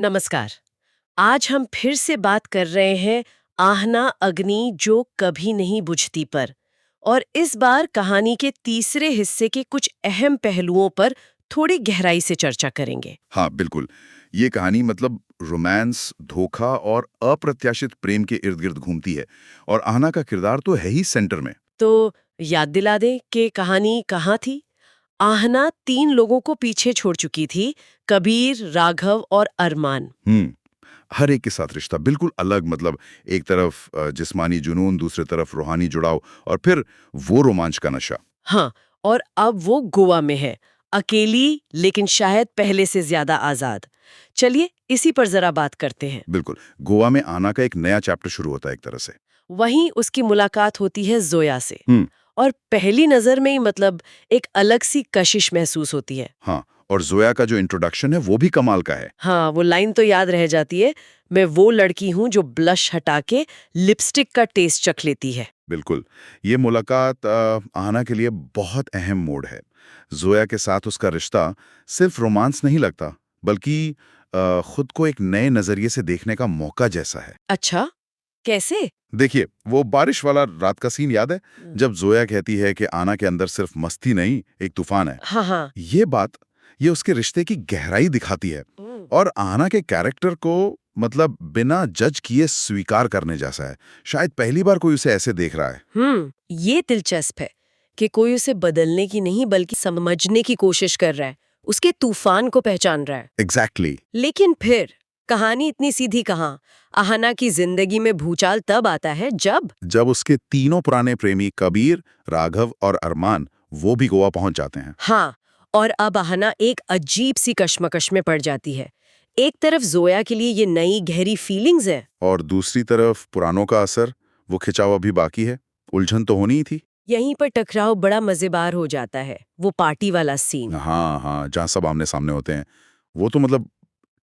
नमस्कार। आज हम फिर से बात कर रहे हैं आहना अग्नि जो कभी नहीं बुझती पर। और इस बार कहानी के तीसरे हिस्से के कुछ अहम पहलुओं पर थोड़ी गहराई से चर्चा करेंगे। हाँ, बिल्कुल। ये कहानी मतलब रोमांस, धोखा और अप्रत्याशित प्रेम के इर्द-गिर्द घूमती है और आहना का किरदार तो है ही सेंटर में। तो याद दिला दें कि कहानी कहाँ थी। आहना 3 लोगों को पीछे छोड़ चुकी थी, कबीर, राघव और अरमान। हुँ, हर एक के साथ रिश्ता बिल्कुल अलग, मतलब एक तरफ जिस्मानी जुनून, दूसरी तरफ रूहानी जुड़ाव और फिर वो रोमांच का नशा। हाँ, और अब वो गोवा में है, अकेली लेकिन शायद पहले से ज्यादा आजाद। चलिए इसी पर जरा बात करते हैं। बिल्कुल, गोवा में आहना का एक नया चैप्टर शुरू होता है एक तरह से। वहीं उसकी मुलाकात होती है जोया से। हुँ, और पहली नजर में ही मतलब एक अलग सी कशिश महसूस होती है। हाँ, और ज़ोया का जो इंट्रोडक्शन है वो भी कमाल का है। हाँ, वो लाइन तो याद रह जाती है, मैं वो लड़की हूँ जो ब्लश हटा के लिपस्टिक का टेस्ट चख लेती है। बिल्कुल, ये मुलाकात आहना के लिए बहुत अहम मोड़ है। ज़ोया के साथ उसका रिश्ता सिर्फ रोमांस नहीं लगता, बल्कि खुद को एक नए नज़रिए से देखने का मौका जैसा है। अच्छा, कैसे? देखिए, वो बारिश वाला रात का सीन याद है? हम्म। जब ज़ोया कहती है कि आना के अंदर सिर्फ मस्ती नहीं, एक तूफान है। हाँ हाँ। ये बात, ये उसके रिश्ते की गहराई दिखाती है और आना के कैरेक्टर को मतलब बिना जज किए स्वीकार करने जैसा है। शायद पहली बार कोई उसे ऐसे देख रहा है। ये दिलचस्प है कि कोई उसे बदलने की नहीं बल्कि समझने की कोशिश कर रहा है, उसके तूफान को पहचान रहा है। एग्जैक्टली लेकिन फिर कहानी इतनी सीधी कहाँ। आहना की जिंदगी में भूचाल तब आता है जब उसके तीनों पुराने प्रेमी कबीर, राघव और अरमान वो भी गोवा पहुंच जाते हैं। हाँ, और अब आहना एक अजीब सी कश्मकश में पड़ जाती है। एक तरफ जोया के लिए ये नई गहरी फीलिंग्स है। और दूसरी तरफ पुरानों का असर, वो खिंचाव अभी बाकी है। उलझन तो होनी ही थी। यहीं पर टकराव बड़ा मजेदार हो जाता है, वो पार्टी वाला सीन। हाँ हाँ, जहाँ सब आमने सामने होते हैं, वो तो मतलब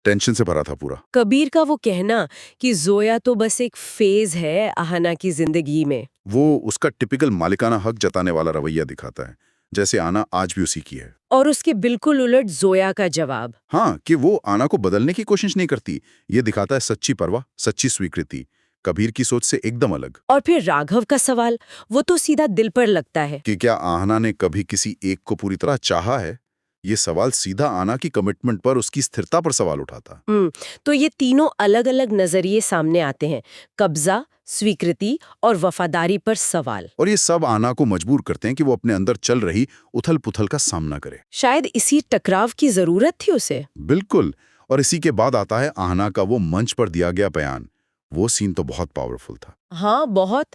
टेंशन से भरा था पूरा। कबीर का वो कहना कि जोया तो बस एक फेज है आहना की जिंदगी में। वो उसका टिपिकल मालिकाना हक जताने वाला रवैया दिखाता है, जैसे आना आज भी उसी की है। और उसके बिल्कुल उलट जोया का जवाब। हाँ, कि वो आना को बदलने की कोशिश नहीं करती। ये दिखाता है सच्ची परवाह, सच्ची स्वीकृति। कबीर की सोच से एकदम अलग। और फिर राघव का सवाल, वो तो सीधा दिल पर लगता है। कि क्या आहना ने कभी किसी एक को पूरी तरह चाहा है? ये सवाल सीधा आना की कमिटमेंट पर, उसकी स्थिरता पर सवाल उठाता। तो ये तीनों अलग अलग नजरिए सामने आते हैं, कब्जा, स्वीकृति और वफादारी पर सवाल। और ये सब आना को मजबूर करते हैं कि वो अपने अंदर चल रही उथल-पुथल का सामना करे। शायद इसी टकराव की जरूरत थी उसे। बिल्कुल। और इसी के बाद आता है आहना का वो मंच पर दिया गया बयान। वो सीन तो बहुत पावरफुल था। हाँ, बहुत।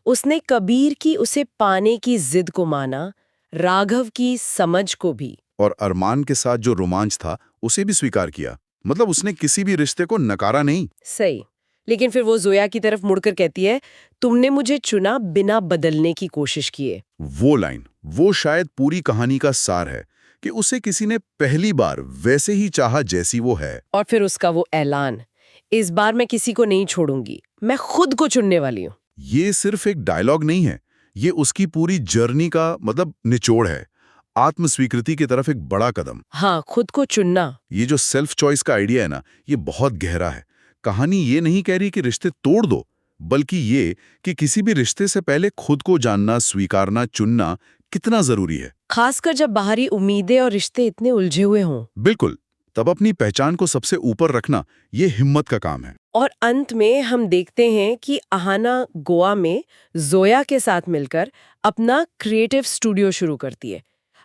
उसने कबीर की उसे पाने की जिद को माना, राघव की समझ को भी। और अरमान के साथ जो रोमांच था, उसे भी स्वीकार किया। मतलब उसने किसी भी रिश्ते को नकारा नहीं। सही। लेकिन फिर वो जोया की तरफ मुड़कर कहती है, तुमने मुझे चुना बिना बदलने की कोशिश किए। वो लाइन, वो शायद पूरी कहानी का सार है कि उसे किसी ने पहली बार वैसे ही चाहा जैसी वो है। और फिर उसका वो ऐलान, इस बार मैं किसी को नहीं छोड़ूंगी, मैं खुद को चुनने वाली हूँ। ये सिर्फ एक डायलॉग नहीं है, ये उसकी पूरी जर्नी का मतलब निचोड़ है। आत्मस्वीकृति की तरफ एक बड़ा कदम। हाँ, खुद को चुनना। ये जो सेल्फ चॉइस का आइडिया है ना, ये बहुत गहरा है। कहानी ये नहीं कह रही कि रिश्ते तोड़ दो, बल्कि ये कि किसी भी रिश्ते से पहले खुद को जानना, स्वीकारना, चुनना कितना जरूरी है। खासकर जब बाहरी उम्मीदें और रिश्ते इतने उलझे हुए हों। बिल्कुल। तब अपनी पहचान को सबसे ऊपर रखना, ये हिम्मत का काम है। और अंत में हम देखते हैं कि आहना गोवा में जोया के साथ मिलकर अपना क्रिएटिव स्टूडियो शुरू करती है।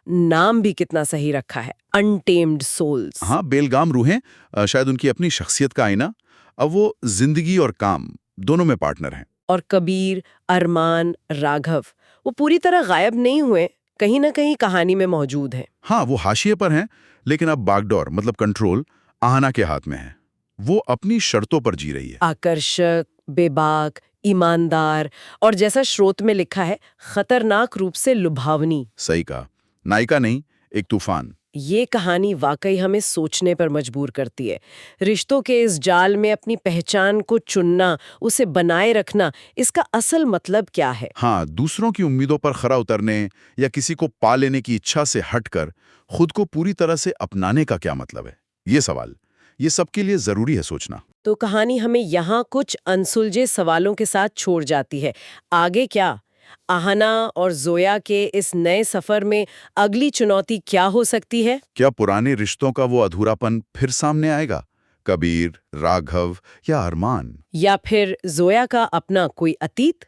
नाम भी कितना सही रखा है, अनटेम्ड सोल्स। हाँ, बेलगाम रूहें, शायद उनकी अपनी शख्सियत का आईना। अब वो जिंदगी और काम दोनों में पार्टनर हैं। और कबीर, अरमान, राघव वो पूरी तरह गायब नहीं हुए, कहीं ना कहीं कहानी में मौजूद हैं। हाँ, वो हाशिए पर हैं, लेकिन अब बागडोर मतलब कंट्रोल आहना के हाथ में है। वो अपनी शर्तों पर जी रही है। आकर्षक, बेबाक, ईमानदार और जैसा स्रोत में लिखा है, खतरनाक रूप से लुभावनी। सही कहा। नायिका नहीं, एक तूफान। ये कहानी वाकई हमें सोचने पर मजबूर करती है। रिश्तों के इस जाल में अपनी पहचान को चुनना, उसे बनाए रखना, इसका असल मतलब क्या है? हाँ, दूसरों की उम्मीदों पर खरा उतरने या किसी को पा लेने की इच्छा से हटकर खुद को पूरी तरह से अपनाने का क्या मतलब है? ये सवाल, ये सबके लिए जरूरी है सोचना। तो कहानी हमें यहाँ कुछ अनसुलझे सवालों के साथ छोड़ जाती है। आगे क्या? आहना और जोया के इस नए सफर में अगली चुनौती क्या हो सकती है? क्या पुराने रिश्तों का वो अधूरापन फिर सामने आएगा? कबीर, राघव या अरमान? या फिर जोया का अपना कोई अतीत,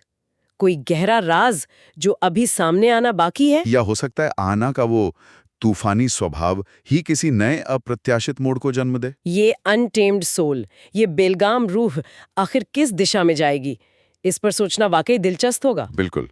कोई गहरा राज जो अभी सामने आना बाकी है? या हो सकता है आहना का वो तूफानी स्वभाव ही किसी नए अप्रत्याशित मोड़ को जन्म दे? ये अनटेम्ड सोल, ये बेलगाम रूह आखिर किस दिशा में जाएगी? इस पर सोचना वाकई दिलचस्प होगा। बिल्कुल।